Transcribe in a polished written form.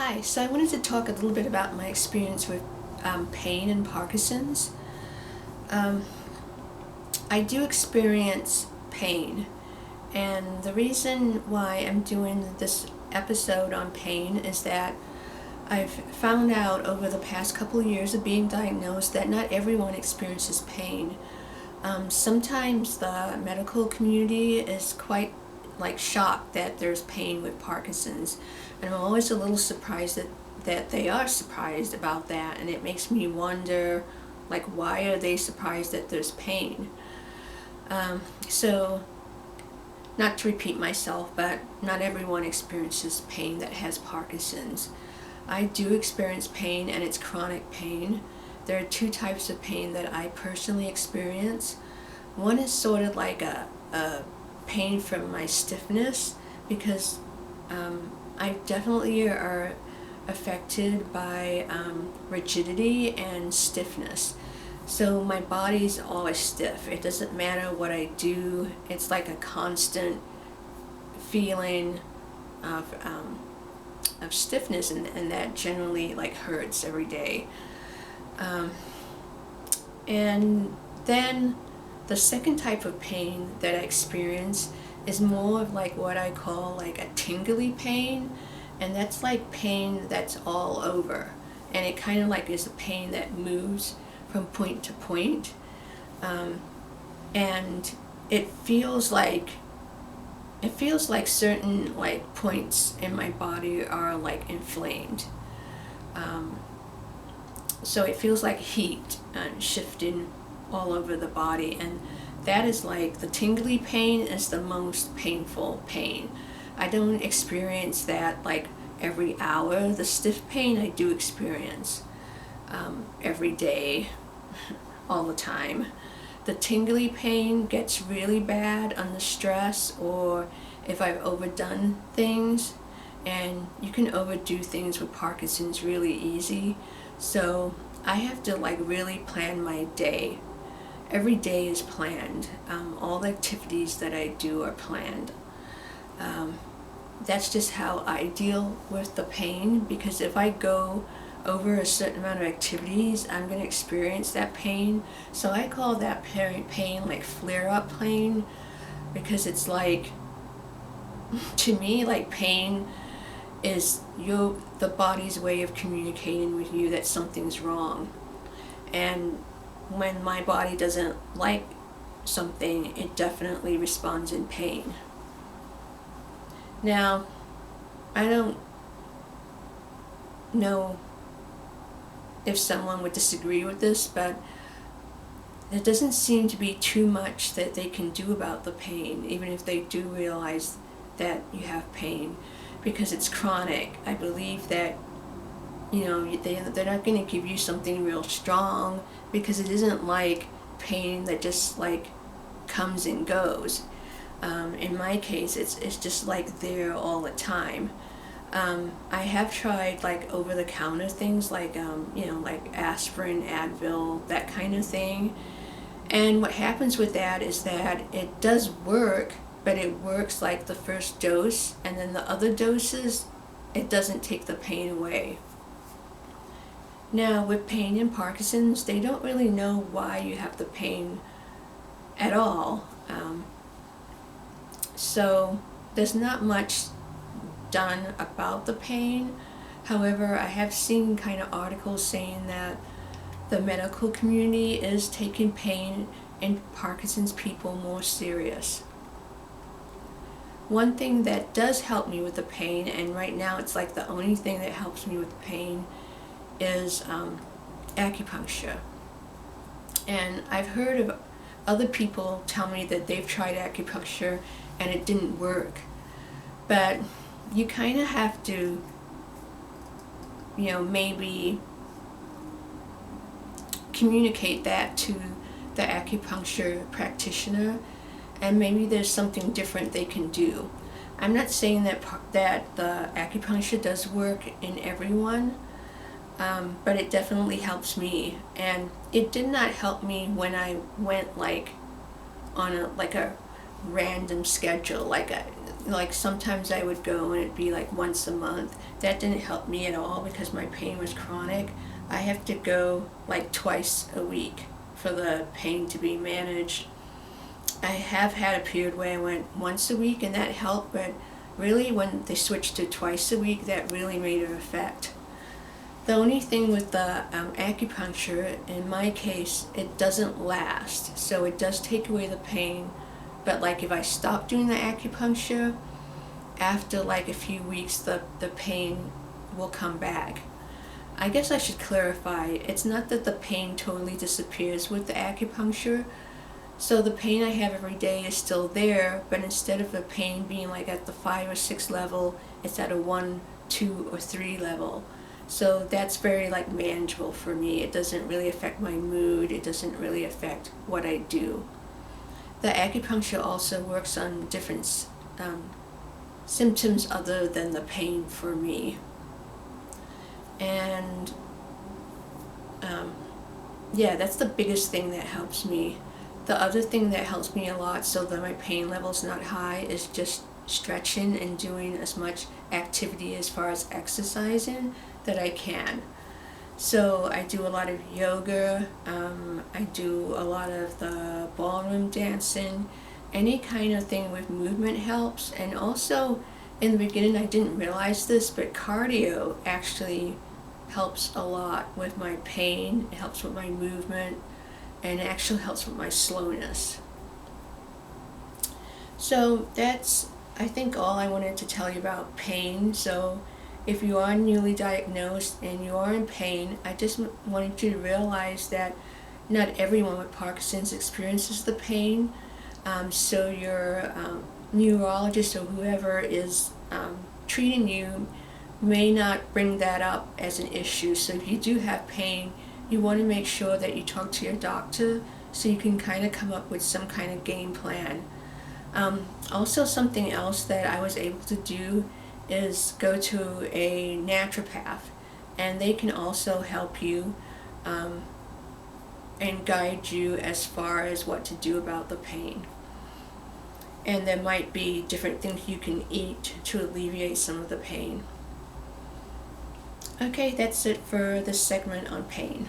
Hi, so I wanted to talk a little bit about my experience with pain and Parkinson's. Um, I do experience pain, and the reason why I'm doing this episode on pain is that I've found out over the past couple of years of being diagnosed that not everyone experiences pain. Sometimes the medical community is quite shocked that there's pain with Parkinson's, and I'm always a little surprised that they are surprised about that, and it makes me wonder why are they surprised that there's pain. So not to repeat myself, but not everyone experiences pain that has Parkinson's. I do experience pain, and it's chronic pain. There are two types of pain that I personally experience. One is sort of like a pain from my stiffness, because I definitely are affected by rigidity and stiffness. So my body's always stiff. It doesn't matter what I do. It's like a constant feeling of stiffness, and that generally hurts every day. And then the second type of pain that I experience is more of what I call a tingly pain, and that's pain that's all over, and it kind of is a pain that moves from point to point, and it feels like certain points in my body are inflamed. So it feels like heat shifting all over the body, and that is the tingly pain is the most painful pain. I don't experience that every hour. The stiff pain I do experience every day, all the time. The tingly pain gets really bad under stress, or if I've overdone things, and you can overdo things with Parkinson's really easy. So I have to really plan my day. Every day is planned. All the activities that I do are planned. That's just how I deal with the pain, because if I go over a certain amount of activities, I'm going to experience that pain. So I call that pain flare-up pain, because it's to me, pain is the body's way of communicating with you that something's wrong. And when my body doesn't like something, it definitely responds in pain. Now, I don't know if someone would disagree with this, but there doesn't seem to be too much that they can do about the pain, even if they do realize that you have pain, because it's chronic. I believe that they're not going to give you something real strong, because it isn't pain that just comes and goes. In my case, it's just there all the time. I have tried over-the-counter things like aspirin, Advil, that kind of thing. And what happens with that is that it does work, but it works the first dose, and then the other doses, it doesn't take the pain away. Now, with pain in Parkinson's, they don't really know why you have the pain at all. So there's not much done about the pain. However, I have seen kind of articles saying that the medical community is taking pain in Parkinson's people more serious. One thing that does help me with the pain, and right now it's the only thing that helps me with the pain, is acupuncture. And I've heard of other people tell me that they've tried acupuncture and it didn't work. But you kind of have to, maybe communicate that to the acupuncture practitioner, and maybe there's something different they can do. I'm not saying that the acupuncture does work in everyone, but it definitely helps me. And it did not help me when I went on a random schedule, like sometimes I would go and it'd be like once a month. That didn't help me at all because my pain was chronic. I have to go like twice a week for the pain to be managed. I have had a period where I went once a week and that helped, but really when they switched to twice a week, that really made an effect. The only thing with the acupuncture, in my case, it doesn't last. So it does take away the pain, but like if I stop doing the acupuncture, after like a few weeks, the pain will come back. I guess I should clarify, it's not that the pain totally disappears with the acupuncture. So the pain I have every day is still there, but instead of the pain being like at the 5 or 6 level, it's at a 1, 2, or 3 level. So that's very like manageable for me. It doesn't really affect my mood. It doesn't really affect what I do. The acupuncture also works on different symptoms other than the pain for me. And yeah, that's the biggest thing that helps me. The other thing that helps me a lot so that my pain level's not high is just stretching and doing as much activity as far as exercising that I can. So I do a lot of yoga, I do a lot of the ballroom dancing, any kind of thing with movement helps. And also in the beginning I didn't realize this, but cardio actually helps a lot with my pain, it helps with my movement, and it actually helps with my slowness. So that's, I think, all I wanted to tell you about pain. So if you are newly diagnosed and you are in pain, I just wanted you to realize that not everyone with Parkinson's experiences the pain. So your neurologist or whoever is treating you may not bring that up as an issue. So if you do have pain, you want to make sure that you talk to your doctor so you can kind of come up with some kind of game plan. Also, something else that I was able to do is go to a naturopath, and they can also help you and guide you as far as what to do about the pain. And there might be different things you can eat to alleviate some of the pain. Okay, that's it for this segment on pain.